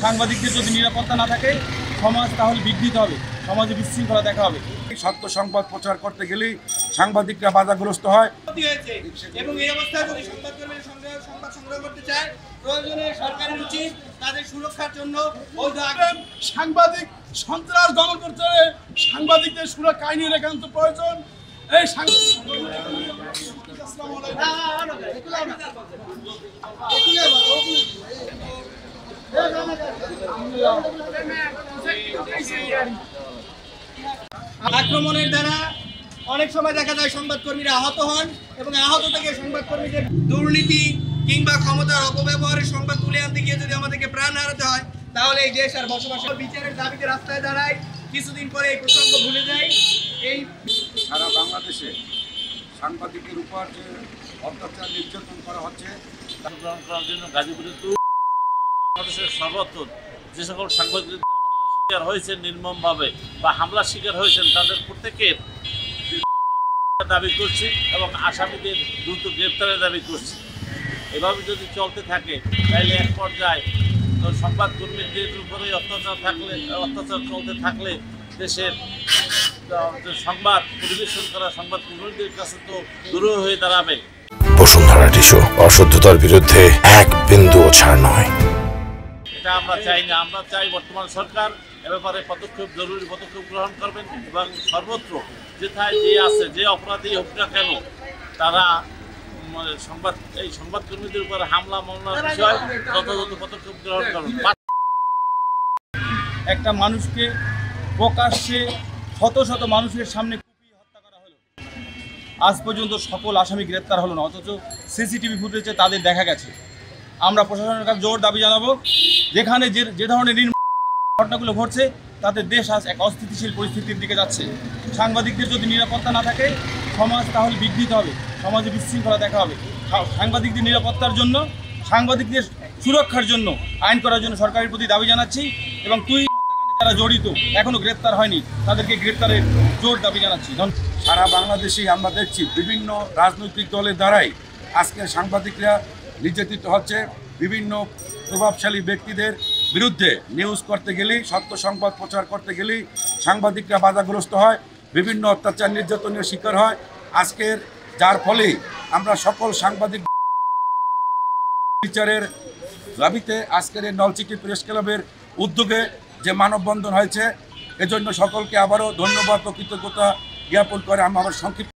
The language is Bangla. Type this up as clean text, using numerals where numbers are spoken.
সাংবাদিকদের যদি নিরাপত্তা না থাকে সমাজ তাহলে বিঘ্নিত হবে, সমাজে বিশৃঙ্খলা দেখা হবে। সত্য সংবাদ প্রচার করতে গেলেই সাংবাদিকরা বাধাগ্রস্ত হয় এবং এই অবস্থায় যদি সংবাদকর্মীরা সংবাদ সংগ্রহ করতে চায়, প্রয়োজনে সরকারের উচিত তাদের সুরক্ষার জন্য সাংবাদিক সন্ত্রাস দমন করতে হলে সাংবাদিকদের সুরক্ষা আইনের একান্ত প্রয়োজন। এই আক্রমণের দ্বারা অনেক সময় দেখা যায় সংবাদকর্মীরা আহত হন এবং আহত থেকে সংবাদকর্মীদের দুর্নীতি কিংবা ক্ষমতার অপব্যবহারের সংবাদ তুলে আনতে গিয়ে যদি আমাদেরকে প্রাণ হারাতে হয়, তাহলে এই দেশ আর বসবাসের বিচারের দাবিতে রাস্তায় দাঁড়ায়। কিছুদিন পরে এই প্রসঙ্গ ভুলে যায়। এই সারা বাংলাদেশে সাংবাদিকের উপর যে অত্যাচার নির্যাতন করা হচ্ছে গ্রহণ করার জন্য গাজীপুরে বাংলাদেশের সর্বত্র যে সকল সাংবাদিক শিকার হয়েছেন নির্মমভাবে বা হামলার শিকার হয়েছেন তাদের প্রত্যেকের দাবি করছি এবং আসামিদের দ্রুত গ্রেপ্তারের দাবি করছি। এভাবে যদি চলতে থাকে তাহলে এক পর্যায়ে তো সংবাদকর্মীদের উপরে অত্যাচার চলতে থাকলে দেশের সংবাদ পরিবেশন করা সংবাদকর্মীদের কাছে তো দূর হয়ে দাঁড়াবে। বসুন্ধরা টিস্যু অশুদ্ধতার বিরুদ্ধে এক বিন্দুও ছাড় নয়। এটা আমরা চাই না। আমরা চাই বর্তমান সরকার এ ব্যাপারে জরুরি পদক্ষেপ গ্রহণ করবেন এবং সর্বত্র যেথায় যে আছে যে অপরাধী হোক না কেন তারা এই সংবাদকর্মীদের উপর হামলা মামলার বিষয় যথাযথ পদক্ষেপ গ্রহণ করবেন। একটা মানুষকে প্রকাশ্যে শত শত মানুষের সামনে কুপিয়ে হত্যা করা হলো, আজ পর্যন্ত সকল আসামি গ্রেপ্তার হলো না, অথচ সিসিটিভি ফুটেজে তাদের দেখা গেছে। আমরা প্রশাসনের কাছে জোর দাবি জানাবো, যেখানে যে ধরনের ঘটনাগুলো ঘটছে তাতে দেশ আজ এক অস্থিতিশীল পরিস্থিতির দিকে যাচ্ছে। সাংবাদিকদের যদি নিরাপত্তা না থাকে সমাজ তাহলে বিঘ্নিত হবে, সমাজে বিশৃঙ্খলা দেখা হবে। সাংবাদিকদের নিরাপত্তার জন্য, সাংবাদিকদের সুরক্ষার জন্য আইন করার জন্য সরকারের প্রতি দাবি জানাচ্ছি এবং হত্যাকাণ্ডে যারা জড়িত এখনও গ্রেপ্তার হয়নি তাদেরকে গ্রেপ্তারের জোর দাবি জানাচ্ছি। সারা বাংলাদেশেই আমরা দেখছি বিভিন্ন রাজনৈতিক দলের দ্বারাই আজকে সাংবাদিকরা নির্যাতিত হচ্ছে। বিভিন্ন প্রভাবশালী ব্যক্তিদের বিরুদ্ধে নিউজ করতে গেলেই, সত্য সংবাদ প্রচার করতে গেলেই সাংবাদিকরা বাধাগ্রস্ত হয়, বিভিন্ন অত্যাচার নির্যাতনের শিকার হয়। আজকের যার ফলে আমরা সকল সাংবাদিক বিচারের দাবিতে আজকের এই নলছিটি প্রেস ক্লাবের উদ্যোগে যে মানববন্ধন হয়েছে, এজন্য সকলকে আবারও ধন্যবাদ ও কৃতজ্ঞতা জ্ঞাপন করে আমি আমার সংক্ষিপ্ত